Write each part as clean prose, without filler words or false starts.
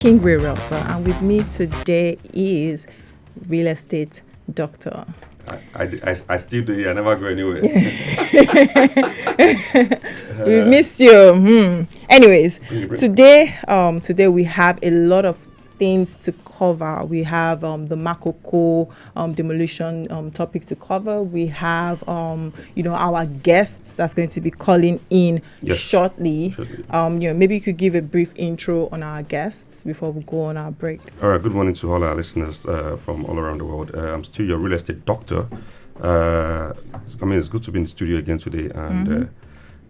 King Realtor, and with me today is real estate doctor. I still do here. I never go anywhere. We missed you. Anyways, today we have a lot of things to cover. We have the Makoko demolition topic to cover. We have our guests that's going to be calling in shortly. Maybe you could give a brief intro on our guests before we go on our break. All right. Good morning to all our listeners from all around the world. I'm still your real estate doctor. It's good to be in the studio again today, and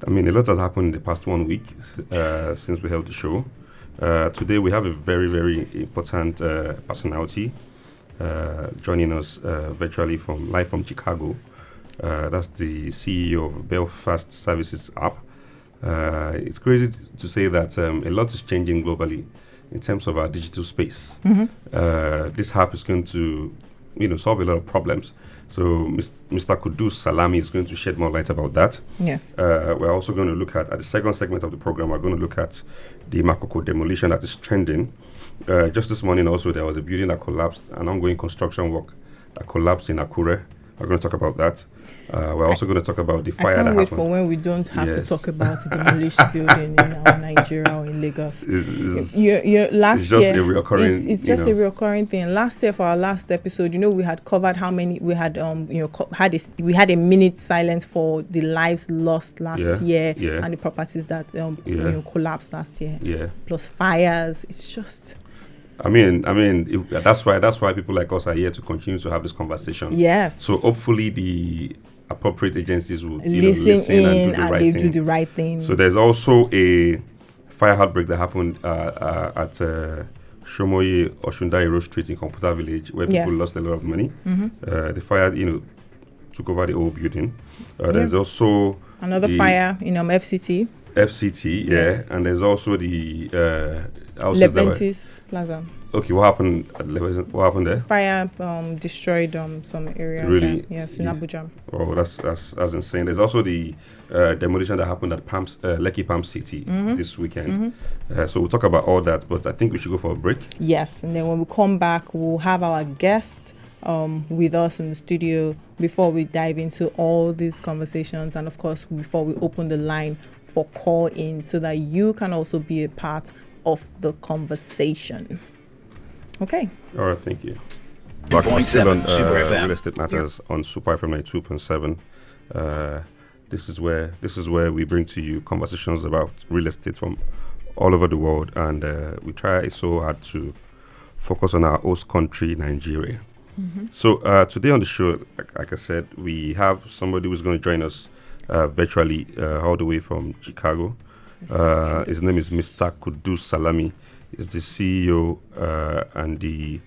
a lot has happened in the past 1 week since we held the show. Today we have a very, very important personality joining us virtually live from Chicago. That's the CEO of Belfast Services app. It's crazy to say that a lot is changing globally in terms of our digital space. This app is going to solve a lot of problems. So Mr. Kudus Salami is going to shed more light about that. Yes. We're also going to look at the second segment of the program, we're going to look at the Makoko demolition that is trending. Just this morning also, there was a building that collapsed, an ongoing construction work that collapsed in Akure. We're going to talk about that. We're also going to talk about the fire that happened. I can't wait for when we don't have to talk about the demolished building in Nigeria or in Lagos. It's just a reoccurring. It's just a reoccurring thing. Last year for our last episode, we had covered how many we had. We had a minute silence for the lives lost last year and the properties that collapsed last year. Yeah. Plus fires. It's just. That's why people like us are here to continue to have this conversation. Yes. So hopefully the appropriate agencies will listen in and do the right thing. So there's also a fire outbreak that happened at Shomoye Oshundai Road Street in Computer Village, where people lost a lot of money. The fire, took over the whole building. There's also another fire in FCT. FCT, and there's also the Leventis Plaza. Okay, what happened at Leventis? What happened there? Fire destroyed some area. Really? Yes, in Abuja. Oh, that's insane. There's also the demolition that happened at Lekki Palm City this weekend. So we'll talk about all that, but I think we should go for a break. Yes, and then when we come back, we'll have our guests with us in the studio before we dive into all these conversations, and of course before we open the line for call in so that you can also be a part of the conversation. Okay. All right, thank you. 2.7 Super FM. Real Estate Matters on Super FM 92.7. This is where we bring to you conversations about real estate from all over the world, and we try so hard to focus on our host country, Nigeria. So today on the show, like I said, we have somebody who's going to join us virtually all the way from Chicago. His name is Mr. Kudus Salami. He's the CEO and the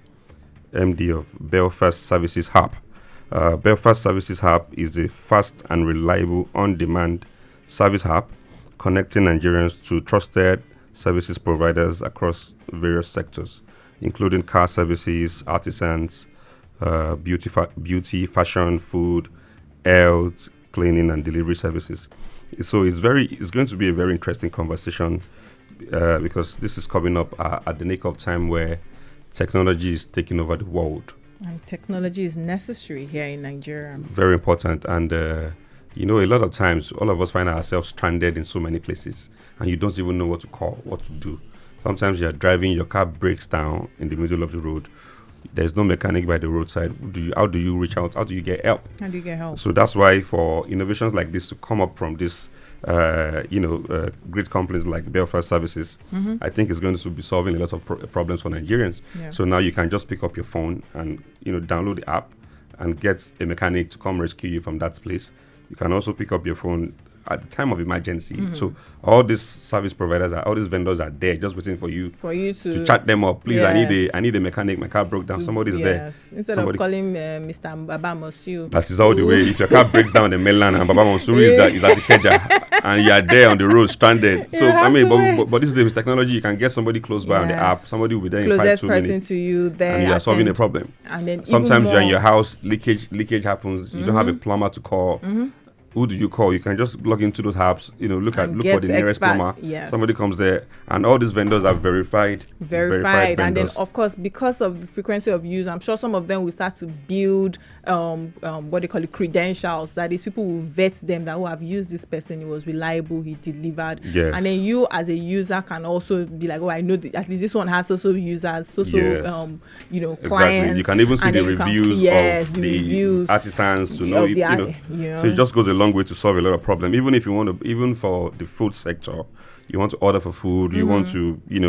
MD of Belfast Services Hub. Belfast Services Hub is a fast and reliable on-demand service hub connecting Nigerians to trusted services providers across various sectors, including car services, artisans, beauty, fashion, food, health, cleaning, and delivery services. So it's going to be a very interesting conversation because this is coming up at the nick of time where technology is taking over the world. And technology is necessary here in Nigeria. Very important. And, a lot of times all of us find ourselves stranded in so many places and you don't even know what to call, what to do. Sometimes you're driving, your car breaks down in the middle of the road. There's no mechanic by the roadside. How do you reach out? How do you get help? So that's why for innovations like this to come up from this, great companies like Belfast Services, I think it's going to be solving a lot of problems for Nigerians. Yeah. So now you can just pick up your phone and, download the app and get a mechanic to come rescue you from that place. You can also pick up your phone at the time of emergency. So all these service providers, all these vendors are there just waiting for you to chat them up. Please, I need a mechanic. My car broke down. Somebody's there. Instead of calling Mr. Baba Monsieur. That is all the way. If your car breaks down in the mainland and Baba Monsieur is at the Keja and you are there on the road stranded. So but this is with technology. You can get somebody close by on the app. Somebody will be there in 5-2 minutes. To you there, and you are solving a problem. And then sometimes you're in your house, leakage happens. You don't have a plumber to call. who do you call? You can just log into those apps, look And for get the nearest experts, plumber. yes. Somebody comes there, and all these vendors are verified And then vendors. of course, because of the frequency of use, I'm sure some of them will start to build what they call it, credentials. That is, people will vet them, that who have used this person, he was reliable, he delivered. Yes. And then you as a user can also be like, oh, I know at least this one has also users, Yes. clients. Exactly. You can even see And the then you can- reviews yes, of the the reviews artisans to know of if, the So it just goes a long way to solve a lot of problems. Even if you want to, even for the food sector, you want to order for food, you want to, you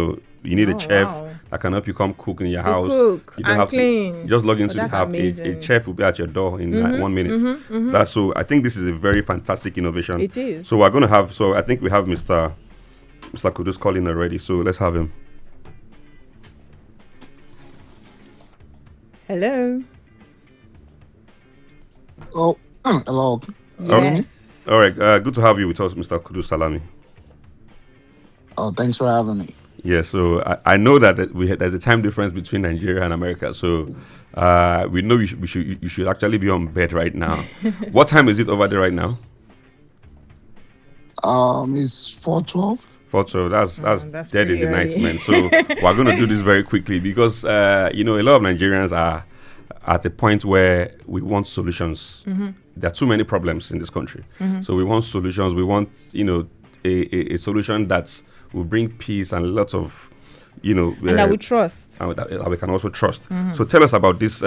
need a chef that can help you come cook in your house. Cook You don't and have clean. to just log into the That's app. A amazing. chef will be at your door in like 1 minute. That's so. I think this is a very fantastic innovation. It is. So we're going to have. So I think we have Mr. Kudus calling already. So let's have him. Hello. Oh, hello. Yes. All right. Good to have you with us, Mr. Kudus Salami. Oh, thanks for having me. Yeah, so I know that there's a time difference between Nigeria and America. So we know you should actually be on bed right now. What time is it over there right now? It's 4:12. 4:12. That's dead in pretty the night, early. man. So we're going to do this very quickly because a lot of Nigerians are at a point where we want solutions. There are too many problems in this country, so we want solutions. We want a solution that will bring peace and lots of, And that we trust. and that we can also trust. So tell us about this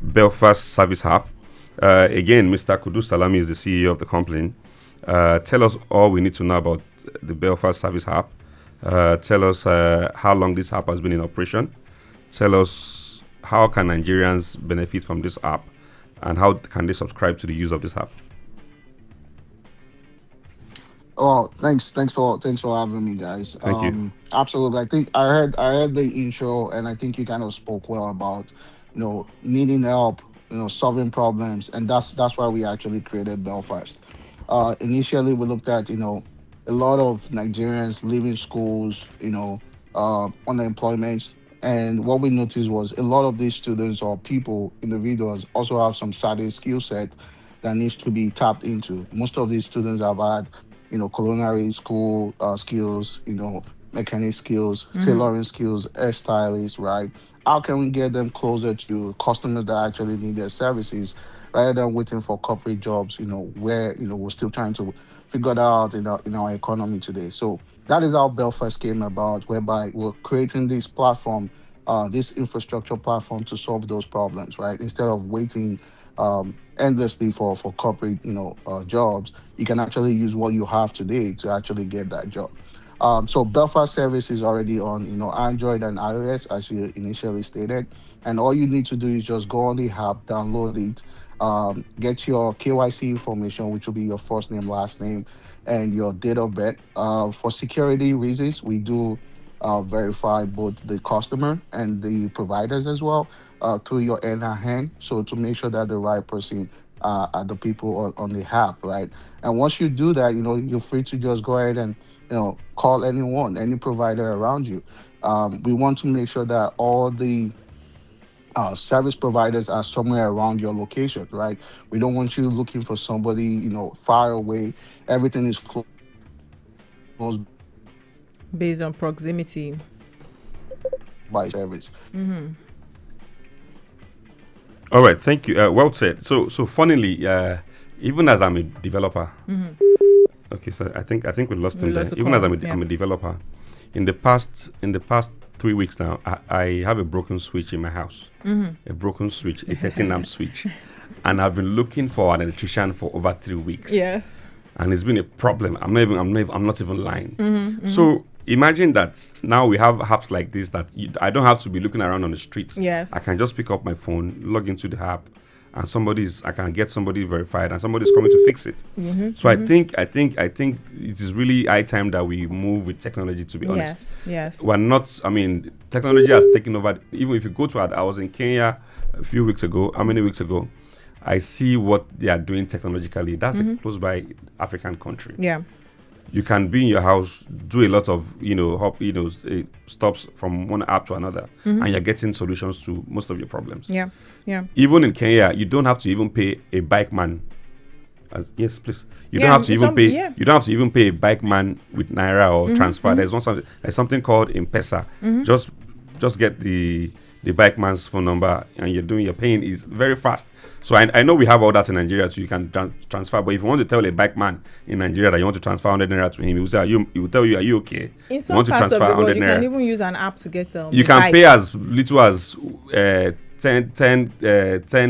Belfast Service App. Again, Mr. Kudus Salami is the CEO of the company. Tell us all we need to know about the Belfast Service App. Tell us how long this app has been in operation. Tell us how can Nigerians benefit from this app, and how can they subscribe to the use of this app. Oh, thanks for having me, guys. Thank you. Absolutely. I think I heard the intro, and I think you kind of spoke well about, needing help, solving problems, and that's why we actually created Belfast. Initially, we looked at, a lot of Nigerians leaving schools, unemployment, and what we noticed was a lot of these students or people, individuals, also have some certain skill set that needs to be tapped into. Most of these students have had culinary school skills, mechanic skills, tailoring skills, hairstylists, right? How can we get them closer to customers that actually need their services rather than waiting for corporate jobs, where, we're still trying to figure that out in our economy today. So that is how Belfast came about, whereby we're creating this platform, this infrastructure platform to solve those problems, right? Instead of waiting endlessly for corporate jobs, you can actually use what you have today to actually get that job. So Belfast service is already on Android and iOS, as you initially stated, and all you need to do is just go on the app, download it, get your KYC information, which will be your first name, last name, and your date of birth. For security reasons, we do verify both the customer and the providers as well, through your NIN, so to make sure that the right person are the people on the app, right? And once you do that, you're free to just go ahead and call anyone, any provider around you. We want to make sure that all the service providers are somewhere around your location, right? We don't want you looking for somebody far away. Everything is close Based on proximity. by service. All right, thank you. Well said. So funnily, even as I'm a developer, okay, so I think we lost him there. lost the Even call, as I'm a developer, in the past 3 weeks now, I have a broken switch in my house, a broken switch, a 13 amp switch, and I've been looking for an electrician for over 3 weeks. Yes. And it's been a problem. I'm not even lying. So imagine that now we have apps like this that I don't have to be looking around on the streets. Yes. I can just pick up my phone, log into the app, and I can get somebody verified, and somebody's coming to fix it. So I think it is really high time that we move with technology. To be honest, Yes. we're not. I mean, technology has taken over. Even if you go to I was in Kenya a few weeks ago. How many weeks ago? I see what they are doing technologically. That's a close by African country. Yeah. You can be in your house, do a lot of stops from one app to another, and you're getting solutions to most of your problems. Yeah. Even in Kenya, you don't have to even pay a bike man Yes, please. You don't Yeah, have to even pay. yeah. You don't have to even pay a bike man with naira or transfer. There's not something. There's something called M-Pesa. Just get the bike man's phone number, and you're paying is very fast. So I know we have all that in Nigeria, so you can transfer. But if you want to tell a bike man in Nigeria that you want to transfer 100 naira to him, he will say, he will tell you, are you okay? In You some want to parts of transfer the world, 100 you naira. can even use an app to get You a can bike. pay as little as 10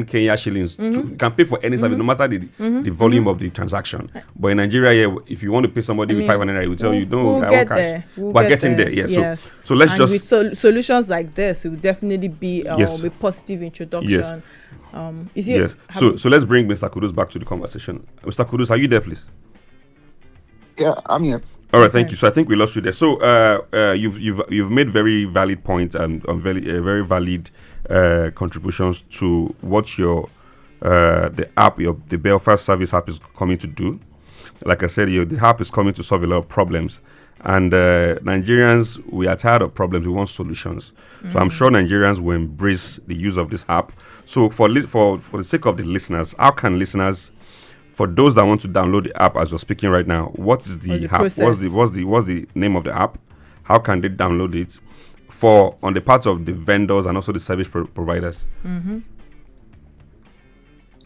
Kenya shillings. You can pay for any service, no matter the volume of the transaction. But in Nigeria, yeah, if you want to pay somebody with 500 naira, he will tell you, no, we'll I get want cash. there. We're getting there, yeah. Yes. So let's and just with solutions like this, it will definitely be Yes. a positive introduction. Yes. Is it? yes. So let's bring Mr. Kudus back to the conversation. Mr. Kudus, are you there, please? Yeah, I'm here. All right, thank Okay. you. So I think we lost you there. So you've made very valid points and very valid contributions to what your the app, the Belfast service app is coming to do. Like I said, the app is coming to solve a lot of problems. And Nigerians, we are tired of problems. We want solutions. So I'm sure Nigerians will embrace the use of this app. So for the sake of the listeners, how can listeners, for those that want to download the app as we're speaking right now, what is the What's the app? process? What's the name of the app? How can they download it? For on the part of the vendors and also the service providers.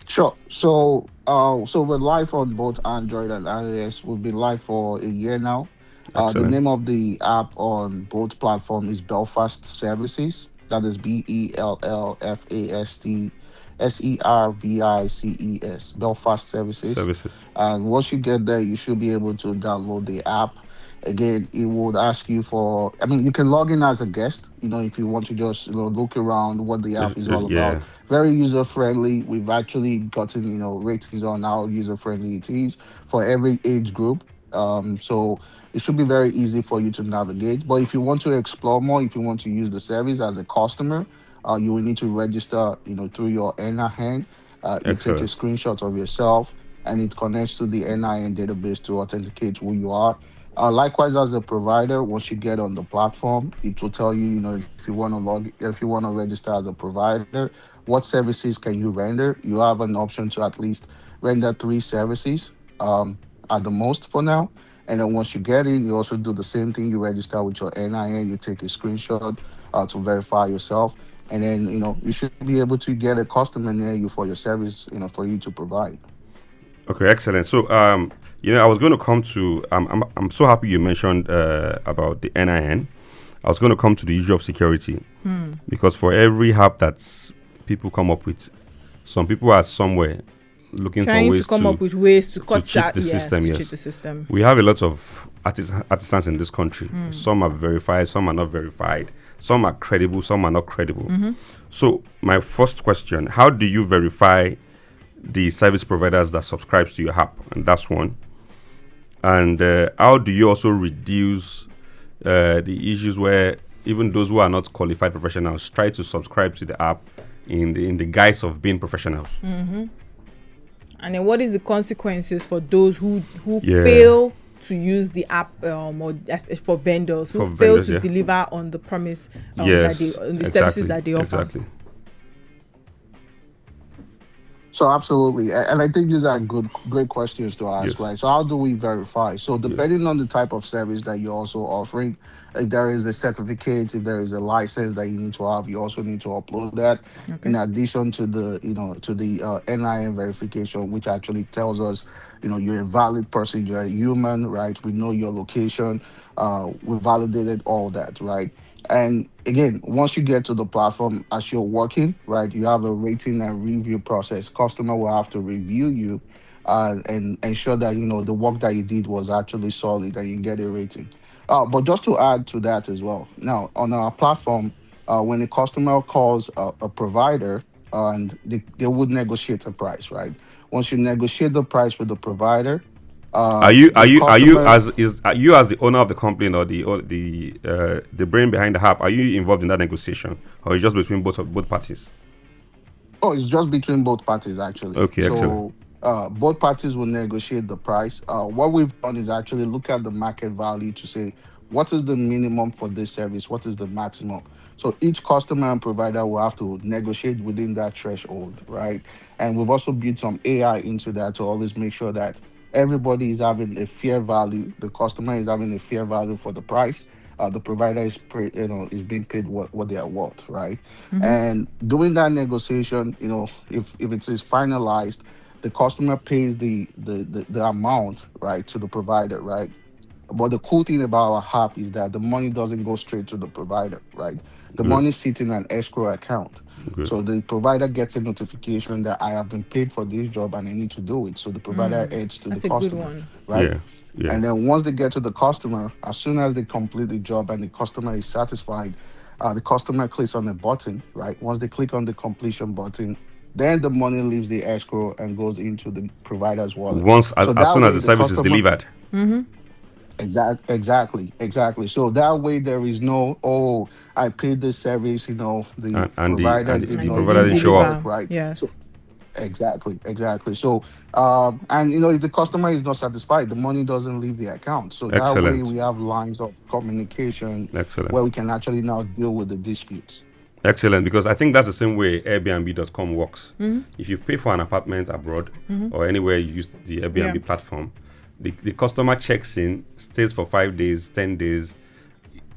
Sure. So we're live on both Android and iOS. We've been live for a year now. The Excellent. name of the app on both platforms is Belfast Services. That is BELLFAST SERVICES. Belfast Services. Services. And once you get there, you should be able to download the app. Again, it would ask you for. I mean, you can log in as a guest. If you want to just look around what the app is all Yeah. about. Very user friendly. We've actually gotten ratings on how user friendly it is for every age group. So it should be very easy for you to navigate. But if you want to explore more, if you want to use the service as a customer, you will need to register, through your NIN. You take a Excellent. screenshot of yourself, and it connects to the NIN database to authenticate who you are. Likewise, as a provider, once you get on the platform, it will tell you, if you want to register as a provider, what services can you render. You have an option to at least render 3 services at the most for now. And then once you get in, you also do the same thing. You register with your NIN, you take a screenshot to verify yourself. And then, you should be able to get a customer near you for your service, for you to provide. Okay, excellent. So, I was going to come to. I'm so happy you mentioned about the NIN. I was going to come to the issue of security because for every app that people come up with, some people are somewhere looking Trying for ways to come up with ways to cut cheat that, the system. to Yes, cheat the system. we have a lot of artisans in this country. Some are verified, some are not verified. Some are credible, some are not credible. So, my first question: how do you verify the service providers that subscribes to your app? And that's one. And how do you also reduce the issues where even those who are not qualified professionals try to subscribe to the app in the guise of being professionals? And then what is the consequences for those who Yeah. fail to use the app or for vendors who For fail vendors, to yeah. deliver on the promise Yes, the services that they offer? Exactly. So absolutely, and I think these are great questions to ask, Yes. right? So how do we verify? So depending on the type of service that you're also offering, if there is a certificate, if there is a license that you need to have, you also need to upload that. Okay. In addition to the NIN verification, which actually tells us, you're a valid person, you're a human, right? We know your location, we validated all that, right? And again, once you get to the platform as you're working, right, you have a rating and review process. Customer will have to review you and ensure that, the work that you did was actually solid and you get a rating. But just to add to that as well, now on our platform, when a customer calls a provider and they would negotiate a price, right? Once you negotiate the price with the provider, Are you customer, as the owner of the company or the brain behind the app? Are you involved in that negotiation, or is it just between both parties? Oh, it's just between both parties actually. Okay, excellent. So both parties will negotiate the price. What we've done is actually look at the market value to say what is the minimum for this service? What is the maximum? So each customer and provider will have to negotiate within that threshold, right? And we've also built some AI into that to always make sure that everybody is having a fair value. The customer is having a fair value for the price. The provider is being paid what they are worth, right? Mm-hmm. And doing that negotiation, if it is finalized, the customer pays the amount, right, to the provider, right? But the cool thing about our app is that the money doesn't go straight to the provider, right? The Good, money sits in an escrow account. good. So the provider gets a notification that I have been paid for this job and I need to do it. So the provider adds to the That's a good customer, one. right? Yeah, yeah. And then once they get to the customer, as soon as they complete the job and the customer is satisfied, the customer clicks on a button, right? Once they click on the completion button, then the money leaves the escrow and goes into the provider's wallet. Once, So as that soon as way the the service is customer delivered, exactly. So that way there is no, oh, I paid this service, the and the provider did And the they not provider do didn't didn't much show up. work, deliver. right? So Yes. exactly. So and if the customer is not satisfied, the money doesn't leave the account. So that way Excellent, we have lines of communication excellent. where we can actually now deal with the disputes. Excellent, because I think that's the same way Airbnb.com works. Mm-hmm. If you pay for an apartment abroad or anywhere you use the Yeah. Airbnb platform, the customer checks in, stays for 5 days, 10 days,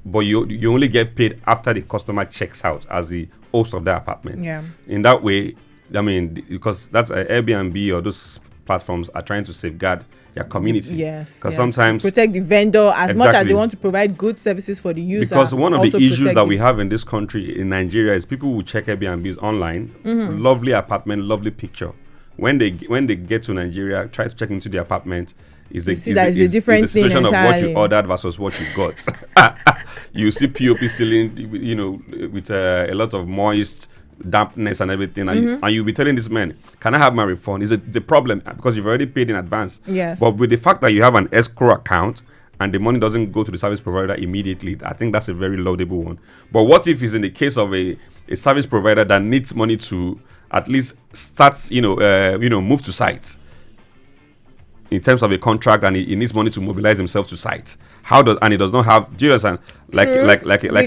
but you only get paid after the customer checks out as the host of that apartment. Yeah. In that way, I mean, because that's Airbnb or those platforms are trying to safeguard their community. Yes. Because Yes. sometimes Protect the vendor as much as they exactly. want to provide good services for the user. Because one of the also issues protect that the- we have in this country, in Nigeria, is people will check Airbnbs online. Lovely apartment, lovely picture. When they get to Nigeria, try to check into the apartment. You see that is a different the thing situation of what you entirely. ordered versus what you got. You see POP ceiling, with a lot of moist dampness and everything, and you'll be telling this man, "Can I have my refund?" Is it the problem because you've already paid in advance? Yes. But with the fact that you have an escrow account and the money doesn't go to the service provider immediately, I think that's a very laudable one. But what if it's in the case of a service provider that needs money to at least start, move to site in terms of a contract, and he needs money to mobilize himself to site? How does, and he does not have, do you understand? True,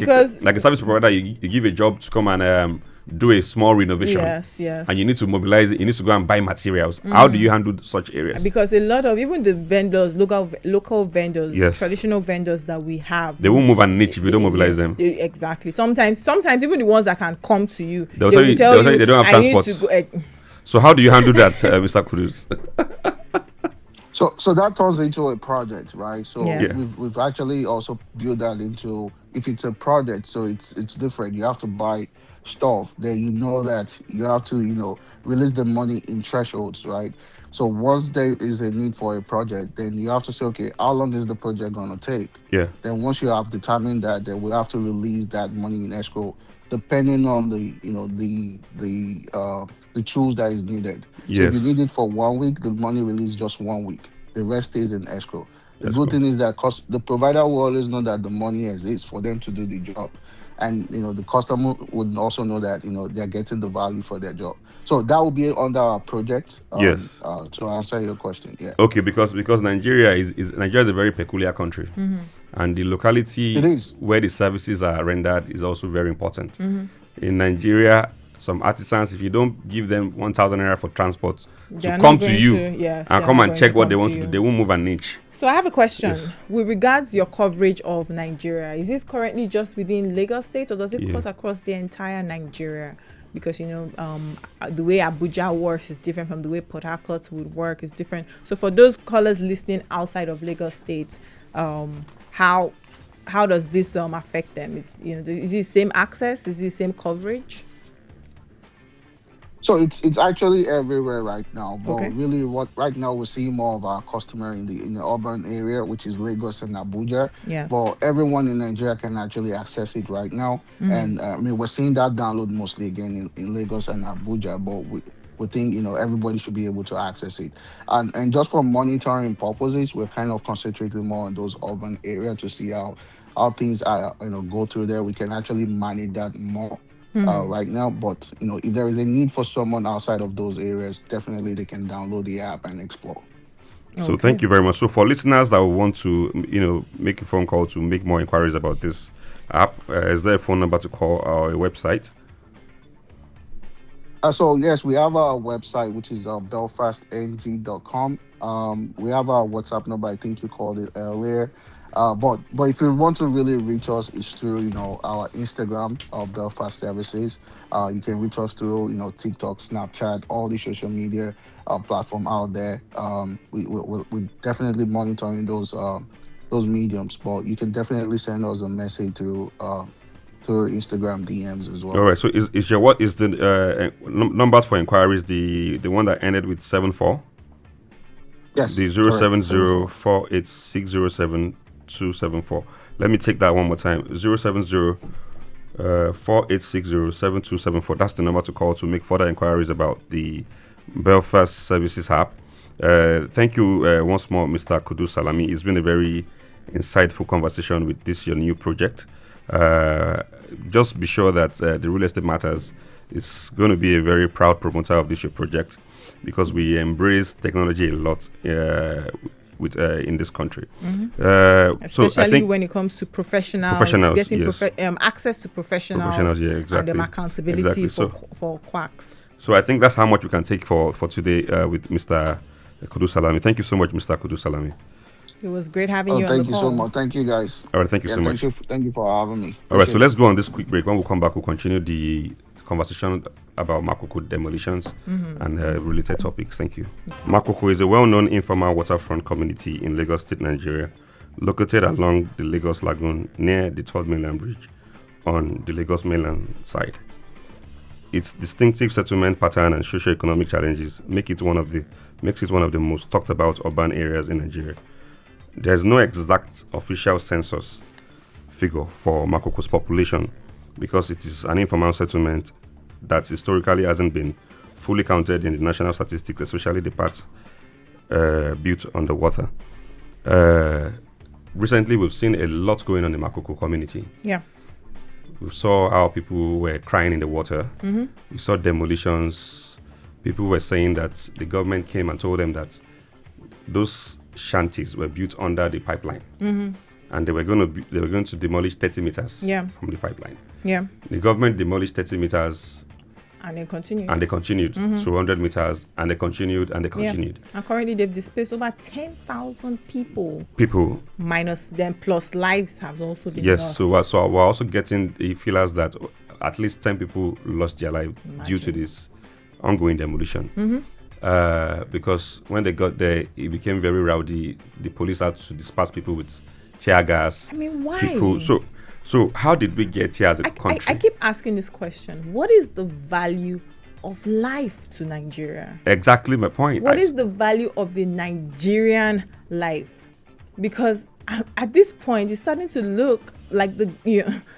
because- Like a service provider, you give a job to come and do a small renovation. Yes. And you need to mobilize it, you need to go and buy materials. How do you handle such areas? Because a lot of even the vendors, local vendors, Yes. traditional vendors that we have, They won't move an niche if you don't mobilize them. Exactly. Sometimes even the ones that can come to you, They'll tell you they don't have I need transport. to go. So how do you handle that, Mr. Kudus? So that turns into a project, right? So Yes. Yeah. we've actually also built that into, if it's a project, so it's different. You have to buy stuff, then you know that you have to release the money in thresholds, right? So once there is a need for a project, then you have to say, okay, how long is the project going to take? Yeah. Then once you have determined that, then we have to release that money in escrow, depending on the tools that is needed. So Yes. if you need it for 1 week, the money released just 1 week. The rest stays in escrow. The That's good cool. thing is that the provider will always know that the money exists for them to do the job, and the customer would also know that they're getting the value for their job. So that will be under our project. Yes. To answer your question, yeah, Okay, because Nigeria is a very peculiar country, and the locality it is. where the services are rendered is also very important. In Nigeria, some artisans, if you don't give them 1,000 naira for transport They to are come not to going you to- yes, they and are come not and going check to what they come want to to do, you. they won't move an inch. So I have a question Yes. with regards your coverage of Nigeria. Is this currently just within Lagos State, or does it Yeah. cut across the entire Nigeria? Because the way Abuja works is different from the way Port Harcourt would work. Is different. So for those callers listening outside of Lagos State, how does this affect them? Is it same access? Is it same coverage? So it's actually everywhere right now. But Okay. really, what right now we're seeing more of our customer in the urban area, which is Lagos and Abuja. Yes. But everyone in Nigeria can actually access it right now. And I mean, we're seeing that download mostly again in Lagos and Abuja. But we think everybody should be able to access it. And just for monitoring purposes, we're kind of concentrating more on those urban areas to see how things are go through there. We can actually manage that more right now. But if there is a need for someone outside of those areas, definitely they can download the app and explore. So Okay. thank you very much. So for listeners that want to, make a phone call to make more inquiries about this app, is there a phone number to call or a website? So yes, we have our website, which is belfastng.com. We have our WhatsApp number. I think you called it earlier. But if you want to really reach us, it's through our Instagram of Belfast Services. You can reach us through TikTok, Snapchat, all the social media platform out there. We definitely monitoring those mediums, but you can definitely send us a message through Instagram DMs as All well. right. So is your what is the numbers for inquiries the one that ended with 74? Yes, The zero correct. seven Seven zero four. 48607 274. Let me take that one more time. 070 48607274. That's the number to call to make further inquiries about the Belfast Services app. Thank you once more, Mr. Kudu Salami. It's been a very insightful conversation with this your new project. Just be sure that the Real Estate Matters is going to be a very proud promoter of this your project, because we embrace technology a lot with in this country. So I Especially think when it comes to professionals, getting yes. access to Professionals, yeah, and exactly. accountability Exactly. for quacks. So I think that's how much we can take for today with Mr. Kudu Salami. Thank you so much, Mr. Kudu Salami. It was great having Oh, you on the thank you so call. much. Thank you, guys. All right, thank you Yeah, so much. thank you for having me. All right, so Appreciate let's it. go on this quick break. When we come back, we'll continue the conversation about Makoko demolitions and related topics. Thank you. Makoko is a well-known informal waterfront community in Lagos State, Nigeria, located along the Lagos Lagoon near the Third Mainland Bridge on the Lagos mainland side. Its distinctive settlement pattern and socio-economic challenges makes it one of the most talked about urban areas in Nigeria. There is no exact official census figure for Makoko's population because it is an informal settlement that historically hasn't been fully counted in the national statistics, especially the parts built on the water. Recently, we've seen a lot going on in the Makoko community. Yeah. We saw how people were crying in the water. We saw demolitions. People were saying that the government came and told them that those shanties were built under the pipeline, and they were going to demolish 30 meters Yeah. from the pipeline. Yeah. The government demolished 30 meters, And then continue. and they continued to 100 meters, and they continued, and they continued. Yeah. And currently they've displaced over 10,000 people, People, minus them, plus lives have also been yes. lost. So we're also getting the feelers that at least 10 people lost their life due to Imagine. this ongoing demolition. Because when they got there, it became very rowdy. The police had to disperse people with tear gas. I mean, why? People. So how did we get here as a country? I keep asking this question. What is the value of life to Nigeria? Exactly my point. What is the value of the Nigerian life? Because at this point, it's starting to look like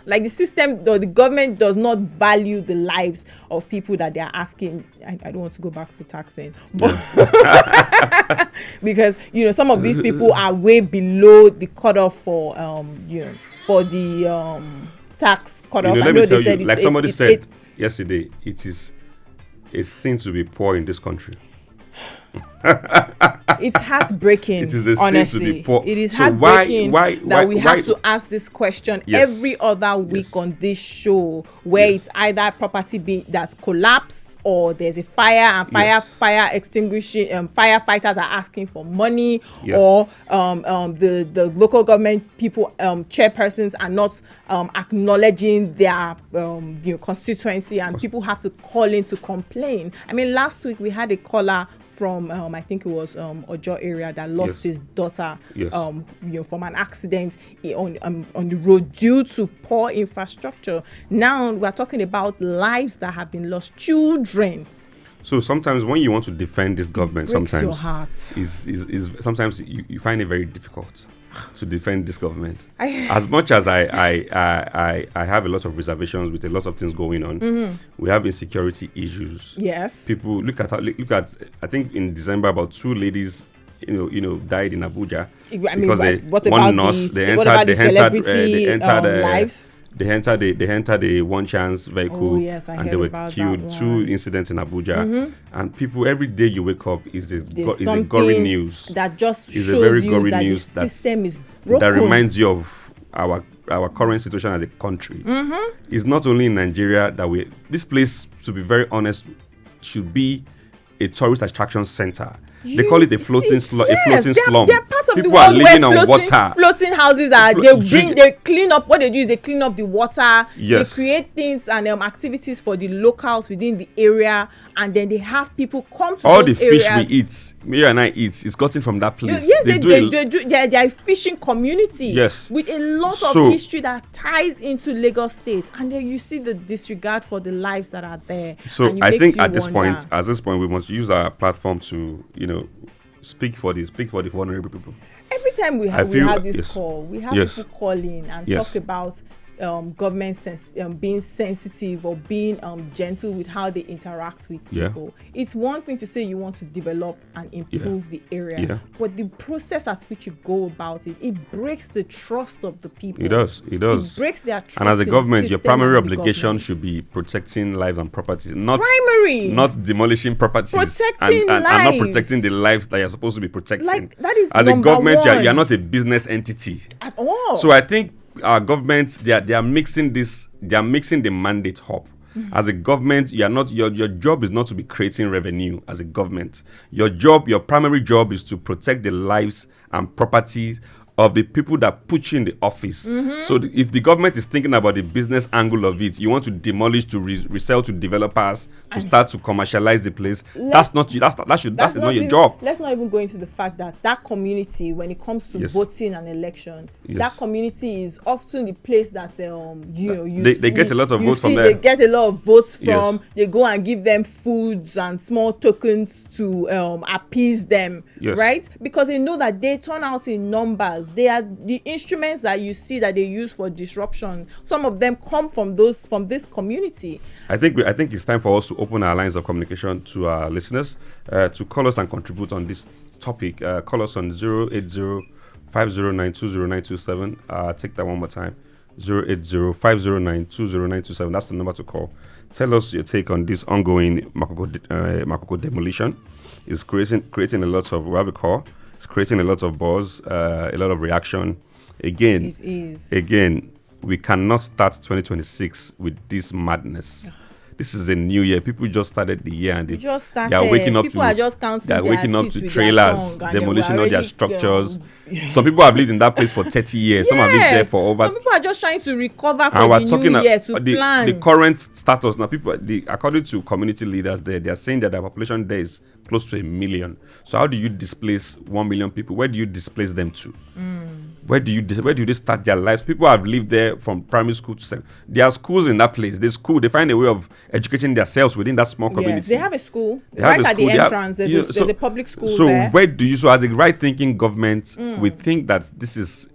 like the system or the government does not value the lives of people that they are asking. I don't want to go back to taxing, but because some of these people are way below the cutoff for for the tax cutoff. let I me know tell they said you, like it's somebody said yesterday, it is a sin to be poor in this country. it's heartbreaking. It is a sin to honestly, be poor. it is So heartbreaking why that we why- have to ask this question Yes. every other week Yes. on this show, where Yes. it's either property that's collapsed or there's a fire and Yes. fire extinguishing firefighters are asking for money, Yes. or the local government people chairpersons are not acknowledging their constituency, and people have to call in to complain. I mean, last week we had a caller from I think it was Ojo area that lost Yes. his daughter Yes. from an accident on the road due to poor infrastructure. Now we're talking about lives that have been lost, children. So sometimes when you want to defend this government, Breaks sometimes your heart. is sometimes you find it very difficult to defend this government. I- As much as I have a lot of reservations with a lot of things going on, we have insecurity issues. Yes. People look at I think in December about 2 ladies died in Abuja I mean, because what one about nurse the celebrity they entered lives? They entered a one chance vehicle, Oh, yes, I and heard they were about that killed. one. 2 incidents in Abuja, and people every day you wake up is a There's gory news. that just Is a shows very you gory that the news system is broken. that reminds you of our current situation as a country. It's not only in Nigeria that this place, to be very honest, should be a tourist attraction center. They call it a floating slum. They're part of People the are world living where on water. floating houses are. They clean up. What they do is they clean up the water. Yes. They create things and activities for the locals within the area, and then they have people come to all those the fish areas. we eat, me and I eat, is gotten from that place. Yes, they do. They're a fishing community. Yes. With a lot of history that ties into Lagos State, and then you see the disregard for the lives that are there. So I think at this point, we must use our platform to, speak for the vulnerable people. Every time we have this call, we have people calling and talk about government being sensitive or being gentle with how they interact with people. It's one thing to say you want to develop and improve the area, but the process at which you go about it breaks the trust of the people. It does. It breaks their trust. And as a government, your primary obligation should be protecting lives and property, not demolishing properties, protecting and lives. not protecting the lives that you're supposed to be protecting. Like, that is as a government, you're not a business entity at all. So I think our government, they are mixing the mandate up. As a government, your job is not to be creating revenue. As a government, your primary job is to protect the lives and properties of the people that put you in the office. So if the government is thinking about the business angle of it, you want to demolish, to resell to developers, to start to commercialize the place. That's not your job. Let's not even go into the fact that community, when it comes to voting and election, that community is often the place that they get a lot of votes from there. They get a lot of votes from. They go and give them foods and small tokens to appease them, right? Because they know that they turn out in numbers. They are the instruments that you see that they use for disruption. Some of them come from this community. I think it's time for us to open our lines of communication to our listeners to call us and contribute on this topic. Call us on 080-509-20927. Take that one more time. 080-509-20927. That's the number to call. Tell us your take on this ongoing Makoko demolition. It's creating a lot of, we have a call. It's creating a lot of buzz, a lot of reaction. Again, we cannot start 2026 with this madness. This is a new year. People just started the year and they are waking up. People are just counting. They are waking up to trailers, demolishing all their structures. Some people have lived in that place for 30 years. Some have lived there for over. Some people are just trying to recover from the new year to plan. The current status now, according to community leaders there, they are saying that the population there is close to 1 million. So how do you displace 1 million people? Where do you displace them to? Where do they start their lives? People have lived there from primary school to secondary. There are schools in that place. They find a way of educating themselves within that small community. Yes, they have a school. At the entrance, there's a public school there. So as a right-thinking government, we think that this is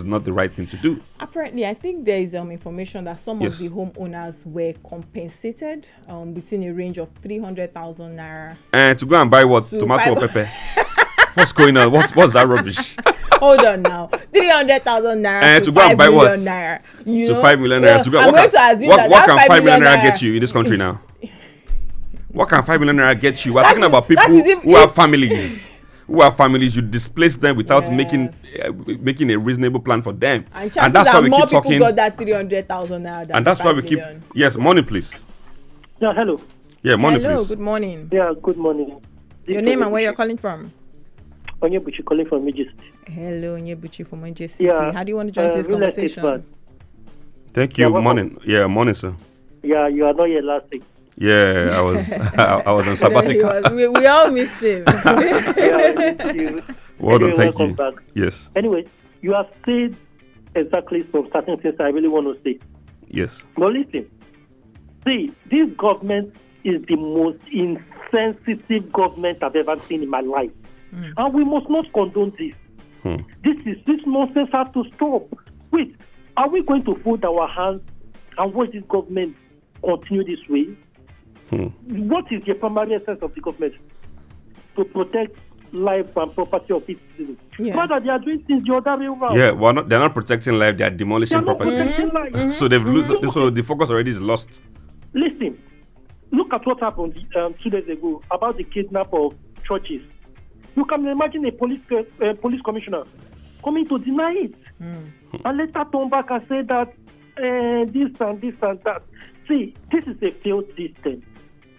not the right thing to do. Apparently, I think there is information that some of the homeowners were compensated between a range of 300,000 naira. And to go and buy what? Tomato or pepper? What's going on? What's that rubbish? Hold on now. 300,000 naira to go and buy what? Naira. To 5 million naira. What can 5 million naira get you in this country now? What can 5 million naira get you? We're talking about people who have families. You displace them without making a reasonable plan for them. And that's why we keep talking. Got that 300,000 naira. And that's why we keep. Yes, morning, please. Yeah, hello. Yeah, morning, hello, please. Good morning. Yeah, good morning. Your name and where you're calling from? Onyebuchi calling from Majesty. Hello, Onyebuchi from Majesty. Yeah. How do you want to join this conversation? Thank you. Morning. Yeah, morning, sir. Yeah, you are not here last week. Yeah, I was on sabbatical. we all miss him. Well done, thank you. Back. Yes. Anyway, you have said exactly some certain things I really want to say. Yes. But listen, see, this government is the most insensitive government I've ever seen in my life. And we must not condone this. This nonsense has to stop. Wait, are we going to fold our hands and watch this government continue this way? What is the primary essence of the government? To protect life and property of its citizens. Yes. Rather, they are doing things the other way around. Yeah, they're not protecting life, they are demolishing They are not properties. protecting life. So so the focus already is lost. Listen, look at what happened 2 days ago about the kidnap of churches. You can imagine a police commissioner coming to deny it, and later turn back and say that this and this and that. See, this is a failed system.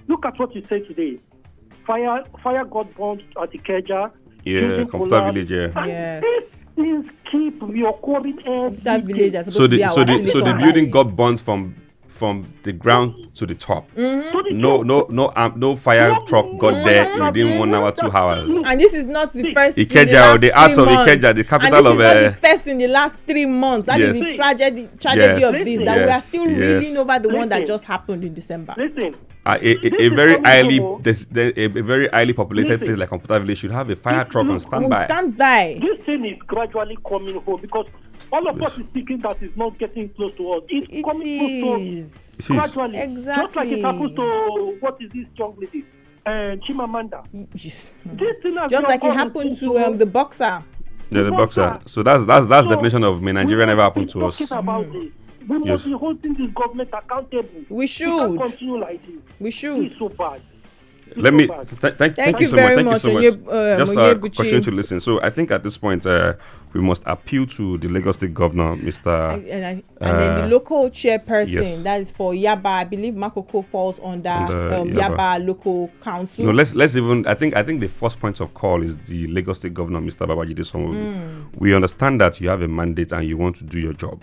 Look at what you say today. Fire got burned at the Keja. Yeah, Computer Village. Yeah. And Yes. these things keep reoccurring every That day. village is supposed So to be the our so the Silicon building Valley. got burnt from the ground to the top. To the No fire truck got there within 1 hour, 2 hours. And this is not the first in the Ikeja, last the heart 3 of months. Ikeja, the capital and this of, is not the first in the last 3 months. That is Yes. the tragedy Yes. of this. That we are Yes. still Yes. reeling over the one that Listen. just happened in December. Listen, A is very coming highly home. a very highly populated Listen. place like Computer Village should have a fire truck on standby. Stand by. this thing is gradually coming home because all of us is thinking that it's not getting close to us. It's It coming close to us is. It is. gradually. Just like Exactly. it happens to, what is this young lady? Chimamanda. Yes. This thing has Just been like it occurring happened since to the boxer. Yeah, the boxer. boxer. So that's So, definition of may Nigeria we never must happen be to us. talking about this. We Yes. must be holding this government accountable. We It should. can't continue like this. We should. It's so bad. It's Let so me bad. thank you you so very much. Thank you much, so much. Onye- Just Onyebuchi. continue to listen. So I think at this point we must appeal to the Lagos State Governor, Mr. And then the local chairperson, yes. that is for Yaba. I believe Makoko falls under Yaba. Yaba local council. No, let's even. I think the first point of call is the Lagos State Governor, Mr. Babajide Sanwo-Olu. We understand that you have a mandate and you want to do your job,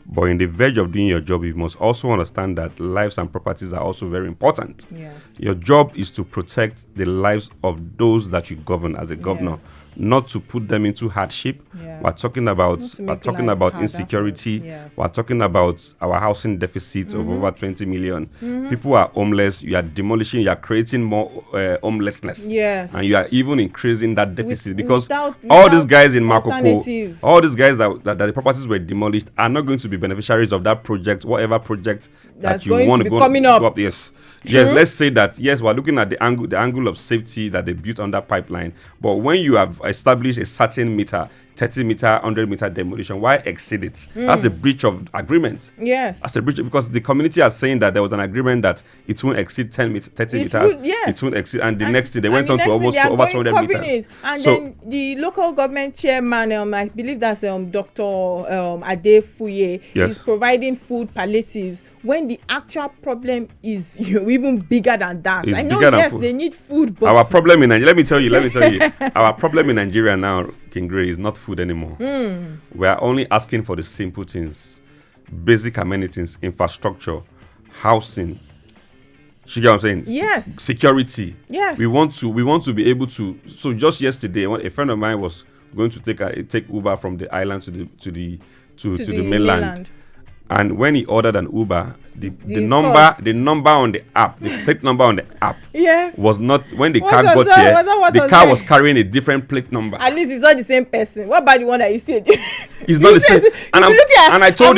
but in the verge of doing your job, you must also understand that lives and properties are also very important. Yes. Your job is to protect the lives of those that you govern as a governor, Yes. not to put them into hardship. Yes. We're talking about Not to make lives harder insecurity. for- yes. We're talking about our housing deficit of over 20 million. People are homeless. You are demolishing. You are creating more homelessness. Yes. And you are even increasing that deficit because without all these guys in Makoko, alternative. all these guys that the properties were demolished are not going to be beneficiaries of that project, whatever project That's that you going to want be to go coming go up. Yes. Yes, let's say that yes, we're looking at the angle of safety that they built on that pipeline. But when you have established a certain meter, 30 meter, 100 meter demolition, why exceed it? That's a breach of agreement. Yes. That's a breach because the community are saying that there was an agreement that it won't exceed 10 meters, 30 It meters. would- yes. It won't exceed, and the And- next thing they and went the on to next thing almost they are over going 200 covering meters. it. And So then the local government chairman, I believe that's Dr. Ade Fuye, Yes. is providing food palliatives when the actual problem is even bigger than that. It's I know, bigger than yes, food. they need food, but our problem in Nigeria, let me tell you, our problem in Nigeria now, King Gray, is not food anymore. We are only asking for the simple things, basic amenities, infrastructure, housing. You get what I'm saying? Yes. Security. Yes. We want to be able to. So just yesterday, a friend of mine was going to take Uber from the island to the mainland. And when he ordered an Uber, the cost. number on the app, the plate number on the app Yes. was not when the What car was got that? here. What The was car that? was carrying a different plate number. At least it's not the same person. What about the one that you said? It's not the same. And I told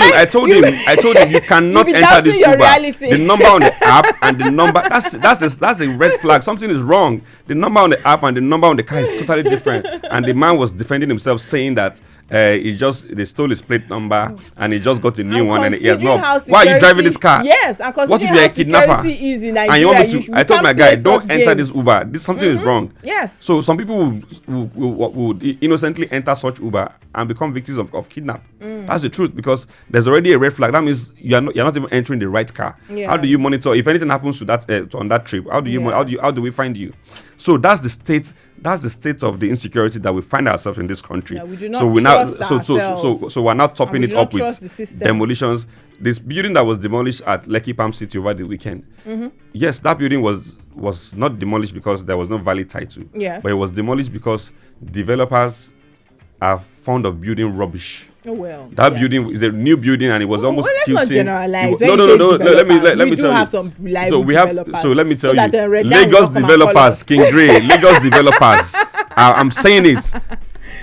him, you cannot be enter doubting this your Uber. reality. The number on the app and the number that's a red flag. Something is wrong. The number on the app and the number on the car is totally different. And the man was defending himself, saying that they stole his plate number and he just got a new one and he has considering no. how Why are you driving security- this car? Yes, and What if considering you're a how kidnapper? security is in And you want Nigeria, me to? I told my guy, don't enter this Uber. Something is wrong. Yes. So some people would innocently enter such Uber and become victims of kidnap. That's the truth because there's already a red flag. That means you're not even entering the right car. Yeah. How do you monitor if anything happens to that on that trip? How do you how do we find you? So that's the state. That's the state of the insecurity that we find ourselves in this country. Yeah, we do not so we now trust so we're now topping we it do not up with trust the system. demolitions. This building that was demolished at Lekki Palm City over the weekend. Yes, that building was not demolished because there was no valid title. Yes. But it was demolished because developers are fond of building rubbish. Oh well. That yes. building is a new building and it was almost let's tilting. not generalize. It When no, you no, say no, no. Let me developers, we do tell have you. some reliable So we have. developers. So let me tell So that the you. red line will Lagos not come and call developers, us. King Gray, Lagos developers. I'm saying it.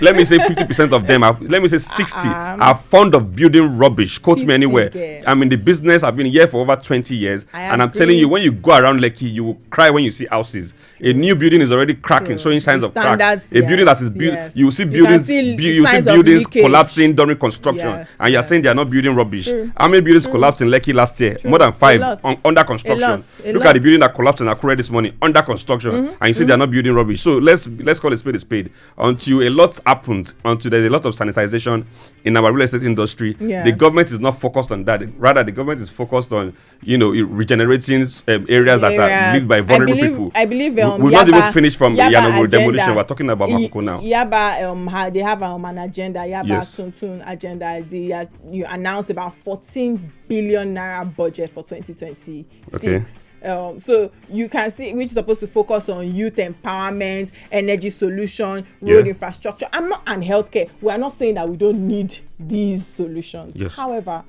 let me say 50% of them let me say 60 are fond of building rubbish. Quote me anywhere. I'm in the business. I've been here for over 20 years, and I'm telling you, when you go around Lekki, you will cry when you see houses. A new building is already cracking, showing signs of crack. A building that is built, you will see buildings collapsing during construction, and you're saying they are not building rubbish. How many buildings collapsed in Lekki last year? More than 5 under construction. Look at the building that collapsed in Akure this morning, under construction, and you say they are not building rubbish. So let's call a spade a spade. Until a lot happens, until there's a lot of sanitization in our real estate industry, the government is not focused on that. Rather, the government is focused on regenerating areas that are lived by vulnerable people. I believe we're not even finished from Yanogo demolition. We're talking about Makoko now. Yaba, they have an agenda. Yaba Tuntun agenda. You announced about 14 billion naira budget for 2026. Okay. So you can see which is supposed to focus on youth empowerment, energy solution, road infrastructure. And healthcare. We are not saying that we don't need these solutions. Yes. However,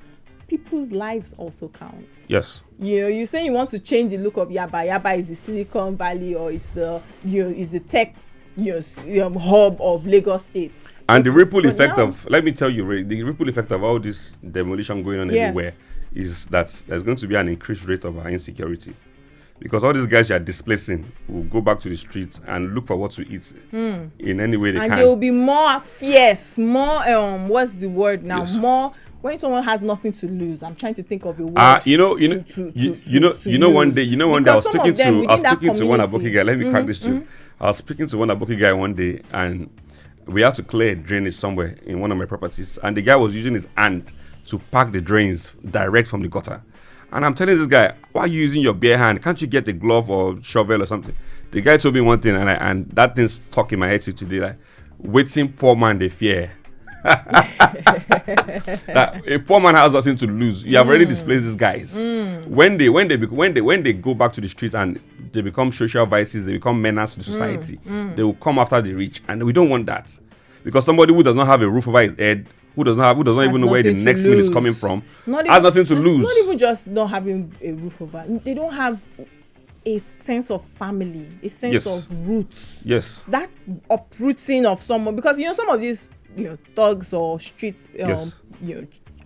people's lives also count. Yes. You say you want to change the look of Yaba. Yaba is the Silicon Valley, or it's the is the tech hub of Lagos State. And the ripple effect let me tell you, Ray, the ripple effect of all this demolition going on everywhere is that there's going to be an increased rate of our insecurity, because all these guys you are displacing will go back to the streets and look for what to eat in any way they can. And they will be more fierce, more what's the word now? Yes. More when someone has nothing to lose. I'm trying to think of a word. One day I was speaking to one Aboki guy. Let me crack this joke. I was speaking to one Aboki guy one day, and we had to clear a drainage somewhere in one of my properties, and the guy was using his hand to pack the drains direct from the gutter. And I'm telling this guy, why are you using your bare hand? Can't you get a glove or shovel or something? The guy told me one thing, and that thing stuck in my head till today. Like, waiting poor man they fear. That a poor man has nothing to lose. You have already displaced these guys. When they go back to the streets and they become social vices, they become menace to the society. They will come after the rich, and we don't want that, because somebody who does not have a roof over his head, who does not even know where the next meal is coming from, has nothing to lose. Not even just not having a roof over. They don't have a sense of family, a sense of roots. Yes. That uprooting of someone, because some of these thugs or street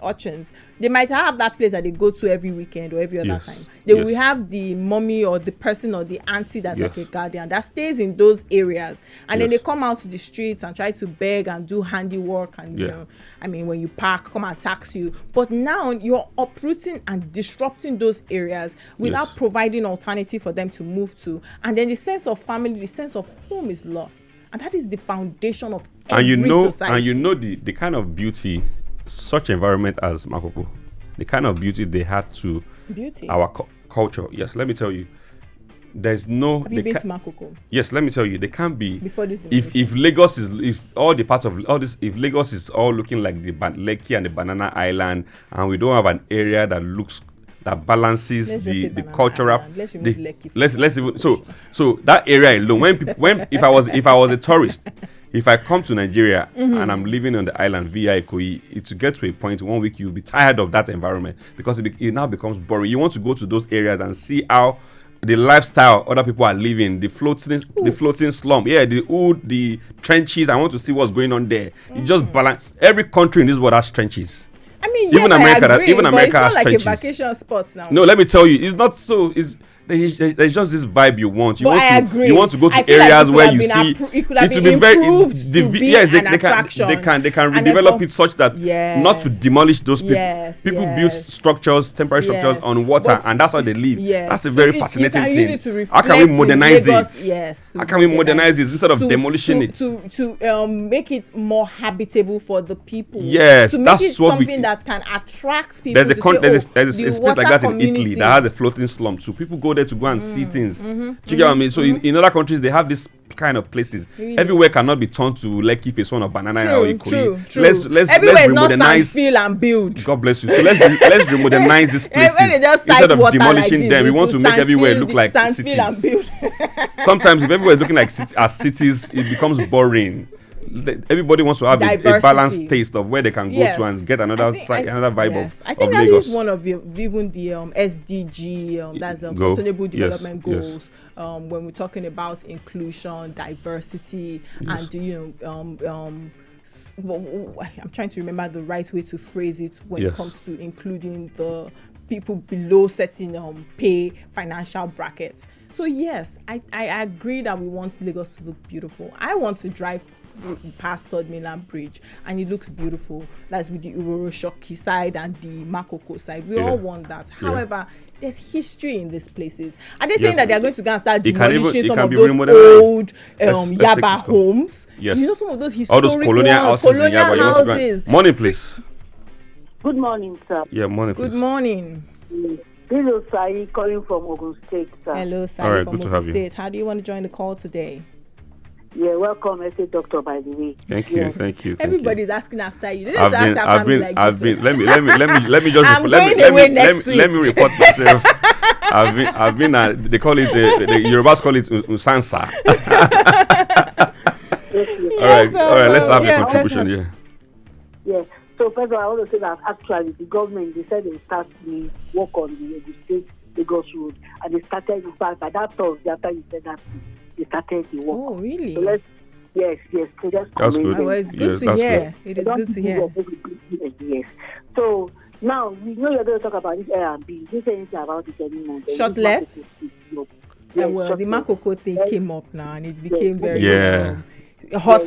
urchins, they might have that place that they go to every weekend or every other time. They will have the mommy or the person or the auntie that's like a guardian that stays in those areas, and then they come out to the streets and try to beg and do handiwork, and when you park, come and tax you. But now you're uprooting and disrupting those areas without providing alternative for them to move to, and then the sense of family, the sense of home is lost, and that is the foundation of every society. And the kind of beauty such environment as Makoko, the kind of beauty they had to our culture. Yes, let me tell you, there's no. Have you been to Makoko? Yes, let me tell you, they can't be. Before this, if Lagos is, if all the parts of all this, if Lagos is all looking like the Lekki and the Banana Island, and we don't have an area that balances the cultural. Let's even so that area alone. If I was a tourist. If I come to Nigeria and I'm living on the island via Ikoyi, it will get to a point 1 week you'll be tired of that environment, because it now becomes boring. You want to go to those areas and see how the lifestyle other people are living, the floating slum, the trenches. I want to see what's going on there. It just balance. Every country in this world has trenches. I mean, yes, even America has trenches. It's not like a vacation spot now. No, let me tell you, it's not so. There's just this vibe you want. You want to go to areas where you see it will be improved to be an attraction. They can redevelop it such that not to demolish those people. People build structures, temporary structures on water, and that's how they live. That's a very fascinating thing. How can we modernize it? How can we modernize it instead of demolishing it? To make it more habitable for the people. Yes, to make it something that can attract people. There's a space like that in Italy that has a floating slum, so people go there to go and see things. Do you get what I mean? So in other countries they have this kind of places. Really? Everywhere cannot be turned to Lekki Phase 1 or Banana or Ikoyi. True. Let's remodernize. Feel and build. God bless you. So let's remodernize these places instead of demolishing them. We want to make everywhere look like cities. Sometimes if everywhere is looking like cities, it becomes boring. everybody wants to have a Diversity. balanced taste of where they can go Yes. to and get another another vibe yes. of I think of that Lagos. is one of even the SDG, that's Go. Sustainable Yes, Development yes. Goals. When we're talking about inclusion, diversity, Yes. and I'm trying to remember the right way to phrase it when it Yes. comes to including the people below certain pay financial brackets. So yes, I agree that we want Lagos to look beautiful. I want to drive past Third Mainland Bridge and it looks beautiful. That's with the Uroroshoki side and the Makoko side. We all want that. Yeah. However, there's history in these places. Are they saying that they're going to go and start It can even- demolishing it some can of be those remodernized. old Let's take Yaba this go. homes? Yes. You know, some of those All historic those colonial ones, houses in Yaba. You want to go houses. and- Morning, please. Good morning, sir. Yeah, morning, please. Good morning. This is Osai calling from Ogun State, sir. Hello, Sally All right, from good to Ogun have you. State. How do you want to join the call today? Yeah, welcome, SA Doctor, by the way. Thank you, Yes. thank you. Thank Everybody's asking after you. They just ask after I've me been, like I've this. been. Let me just. I'm let going me, away let me, next let me report myself. I've been. They call it. The Yorubas call it Usansa. All right. Let's have yes, a contribution. Yeah. Yeah. So first of all, I want to say that actually the government, they said they start the work on the Ogun State Lagos Road, and they started, in fact, by that Thursday after you said that, they started the work. Oh, really? So let's, yes. So just That's commend good. them. Well, it's good Yes, to that's hear. good. It is good to hear. Yes. So now we know you're going to talk about this Airbnb. You didn't say anything about it anymore. Shortlets? Yeah, Well, the shortlets. Makoko thing came up now, and it became very Yeah. hot.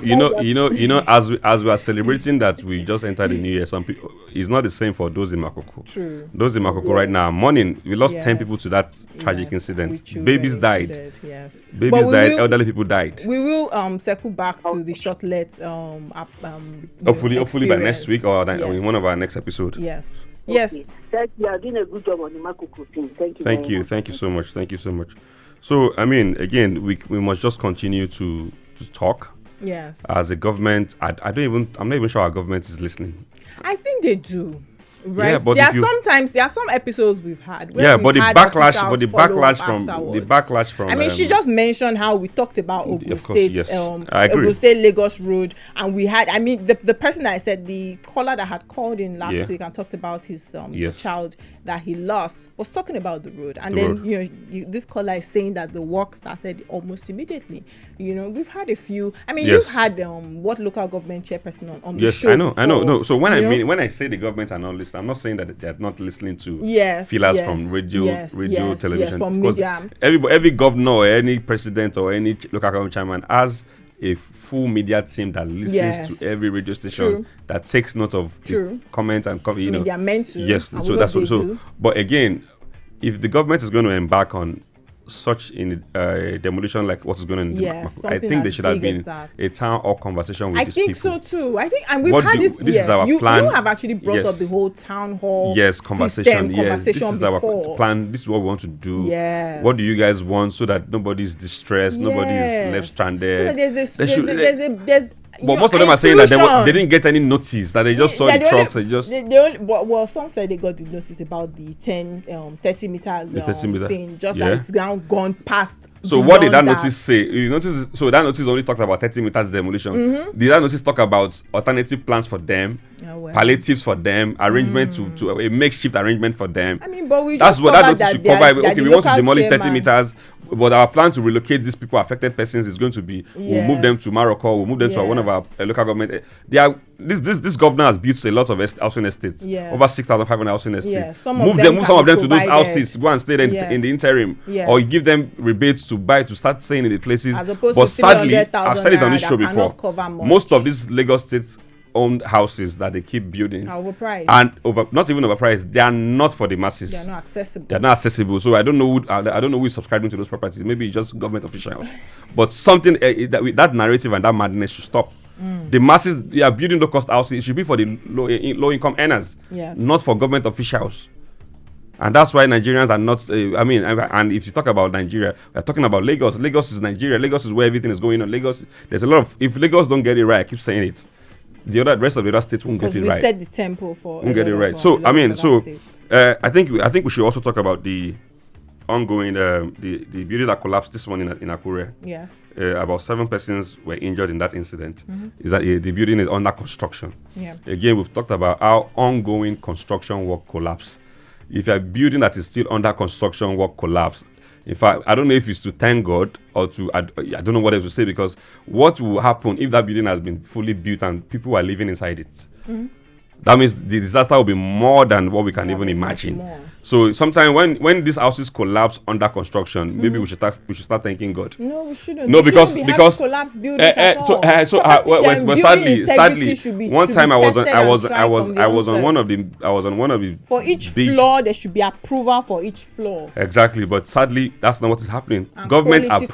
You know, as we are celebrating that we just entered the new year, some people, it's not the same for those in Makoko. True. Those in Makoko right now, morning, we lost 10 Yes. people to that tragic Yes, incident. with children Babies died. included, yes. Babies But we died, will- elderly people died. We will circle back to the shortlet. Hopefully by next experience. week or in Yes. one of our next episode. Yes. Okay. Yes. Thank you. You are doing a good job on the Makoko thing. Thank you. Thank very you. much. Thank you so much. Thank you so much. So, I mean, again, we must just continue to talk Yes. as a government. I'm not even sure our government is listening. I think they do. Right. Yeah, but there if you- are some episodes we've had. Where Yeah, we've but the had backlash, officials follow up afterwards. from. I mean, she just mentioned how we talked about Ogun of course, State, yes. I agree. Ogun State Lagos Road, and we had. I mean, the person that I said, the caller that had called in last Yeah. week and talked about his Yes. child that he lost was talking about the road, and The then road. this caller is saying that the work started almost immediately. You know, we've had a few. I mean, Yes. you've had what local government chairperson on the Yes, show. I know. before, No, so when you know? when I say the government are not listening, I'm not saying that they're not listening to Yes, feelers yes, from radio, yes, yes, television. from Of course, media. every governor or any president or any local government chairman has a full media team that listens Yes. to every radio station, True. that takes note of the True. comments and I mean, they are meant to. Yes, and so we that's hope they so. do. But again, if the government is going to embark on such in demolition like what is going on in Yes, I something think there as should have big as been that. a town hall conversation with I these think people. so too. I think, and we've What had do- this. this yes, is our you, plan. You have actually brought Yes. up the whole town hall. Yes, system conversation. Yes, this conversation is our before. plan. This is what we want to do. Yes. What do you guys want so that nobody's distressed, nobody's left Yes. stranded. So that there's They should- there's. But most of them are saying that they didn't get any notice, that they just saw the trucks. They just well, some said they got the notice about the 30 meters The 30 meter. thing, just Yeah. that it's now gone past. So what did that beyond notice say? You notice, so that notice only talked about 30 meters demolition. Did that notice talk about alternative plans for them, Oh, well. palliatives for them, arrangement to a makeshift arrangement for them? I mean, but we That's just what that covered notice should they are- cover. that Okay, the we want to local demolish 30 chairman- meters, but our plan to relocate these people, affected persons, is going to be we'll move them Yes. to Maroko, we'll move them to one of our Yes. local government. They are this governor has built a lot of housing estates, Yes. over 6,500 housing estates. Yes, some of Move them move can some of be them to those provided. houses to go and stay there Yes. in the interim, Yes. or give them rebates to start staying in the places. As opposed But to sadly, 300,000 I've said it on this naira show that before. cannot cover much. Most of these Lagos State owned houses that they keep building Are overpriced. and not even overpriced, they are not for the masses. They are not accessible. They're not accessible. So I don't know who is subscribing to those properties. Maybe it's just government officials. But something that narrative and that madness should stop. The masses, they are building low cost houses. It should be for the low income earners, Yes. not for government officials. And that's why Nigerians are not. And if you talk about Nigeria, we're talking about Lagos. Lagos is Nigeria. Lagos is where everything is going on. Lagos, there's a lot of. If Lagos don't get it right, I keep saying it. The rest of the other states won't get Because it we right. set the tempo for. Won't get it a lot right. of, So a lot of other states. I think we should also talk about the ongoing. The building that collapsed this morning in Akure. Yes. About 7 persons were injured in that incident. Is that the building is under construction? Yeah. Again, we've talked about how ongoing construction work collapse. If a building that is still under construction work collapse, in fact, I don't know if it's to thank God or to, I don't know what else to say, because what will happen if that building has been fully built and people are living inside it? That means the disaster will be more than what we can even imagine. So sometimes when these houses collapse under construction, maybe we should start thanking God. No, we shouldn't. No, We because shouldn't be having collapsed buildings at all. Well, sadly, one time I was on one of the for each big, floor there should be approval for each floor. Exactly, but sadly that's not what is happening. And Government quality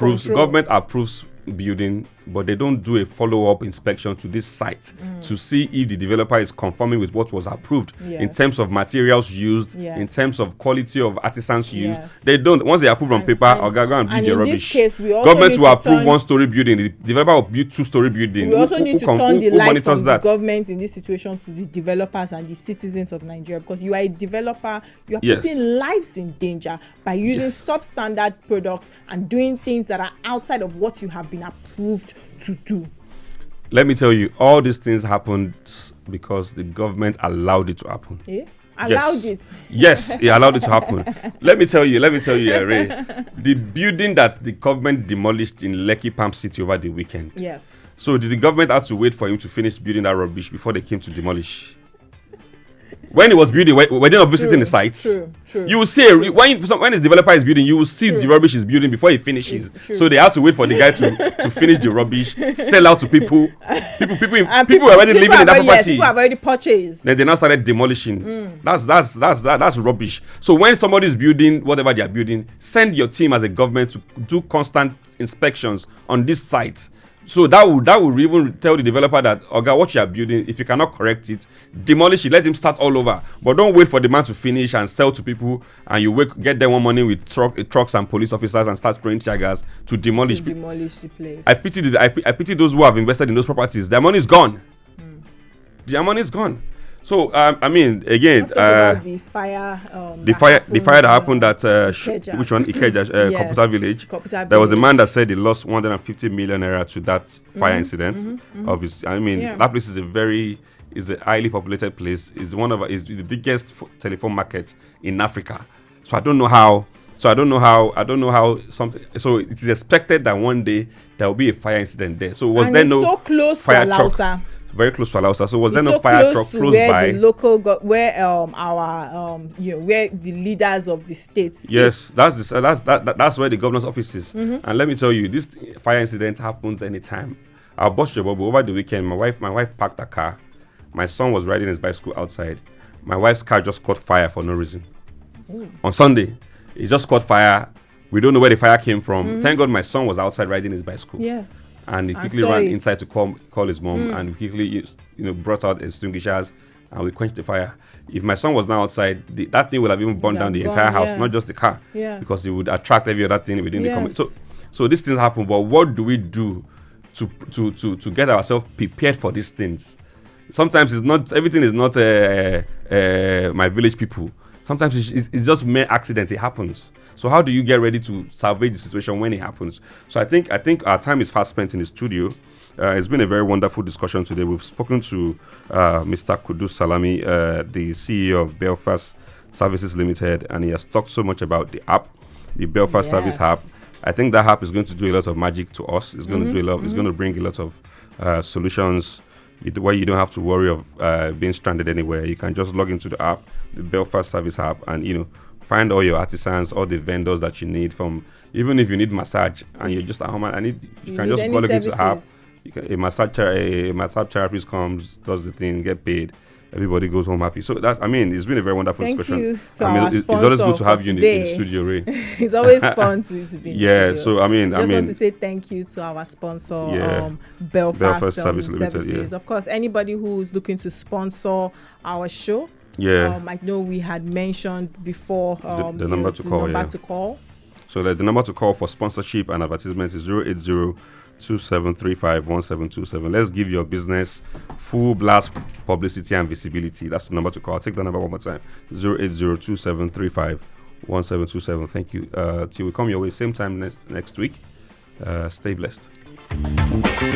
approves building, but they don't do a follow-up inspection to this site to see if the developer is conforming with what was approved in terms of materials used, in terms of quality of artisans used. They don't. Once they approve on paper, or go and build the rubbish. Government will approve one-story building, the developer will build two-story building. We also need to turn the light from the that? government in this situation to the developers and the citizens of Nigeria, because you are a developer, you are putting lives in danger by using substandard products and doing things that are outside of what you have been approved to do. Let me tell you, all these things happened because the government allowed it to happen. Allowed it. Yes, it allowed it to happen. Let me tell you, Ray, the building that the government demolished in Lekki Palm City over the weekend. Yes. So did the government have to wait for him to finish building that rubbish before they came to demolish? When he was building, when they not visiting the site, you will see when the developer is building, you will see the rubbish is building before he finishes. So they had to wait for the guy to finish the rubbish, sell out to people. People were already living in that property. Yes, people have already purchased. Then they now started demolishing. That's rubbish. So when somebody is building whatever they are building, send your team as a government to do constant inspections on this site. So that would even tell the developer that, okay, what you are building, if you cannot correct it, demolish it, let him start all over. But don't wait for the man to finish and sell to people, and you get them one money with trucks and police officers and start throwing tigers to demolish the place. I pity those who have invested in those properties. Their money is gone. Their money is gone. So I mean, again, the fire that happened at which one? Ikeja, Yes. Computer Village. There was a man that said he lost 150 million naira to that fire incident. Obviously, I mean, that place is a highly populated place. Is the biggest telephone market in Africa. So I don't know how something. So it is expected that one day there will be a fire incident there. So was there no so close fire to truck? Lausa. Very close to Alausa. So was there It's no so fire truck close where by? The local where our where the leaders of the states sit. Yes, that's where the governor's office is. And let me tell you, this fire incident happens anytime. I'll bust your bubble. Over the weekend, my wife parked a car. My son was riding his bicycle outside. My wife's car just caught fire for no reason. On Sunday, it just caught fire. We don't know where the fire came from. Thank God my son was outside riding his bicycle. Yes. And he quickly ran inside to call his mom, and quickly brought out extinguishers, and we quenched the fire. If my son was now outside, that thing would have even burned down the entire house, not just the car, because it would attract every other thing within the community. So these things happen, but what do we do to get ourselves prepared for these things? Sometimes everything is not my village people. Sometimes it's just mere accident. It happens. So how do you get ready to salvage the situation when it happens? So I think our time is fast spent in the studio. It's been a very wonderful discussion today. We've spoken to Mr. Kudus Salami, the CEO of Belfast Services Limited, and he has talked so much about the app, the Belfast Service app. I think that app is going to do a lot of magic to us. It's going to do a lot. It's going to bring a lot of solutions where you don't have to worry of being stranded anywhere. You can just log into the app, the Belfast Service app, and find all your artisans, all the vendors that you need. From even if you need massage and you're just at home, you can just go log into the app. A massage therapist comes, does the thing, get paid. Everybody goes home happy. So it's been a very wonderful discussion. It's always good to have you in the studio, Ray. It's always fun to be in the studio. So I just want to say thank you to our sponsor, Belfast Services. Limited, Of course, anybody who's looking to sponsor our show. I know we had mentioned before the number to call. So the number to call for sponsorship and advertisements is 080-2735-1727. Let's give your business full blast publicity and visibility. That's the number to call. I'll take the number one more time. 080-2735-1727. 1727. Thank you. Till we come your way, same time next week. Stay blessed.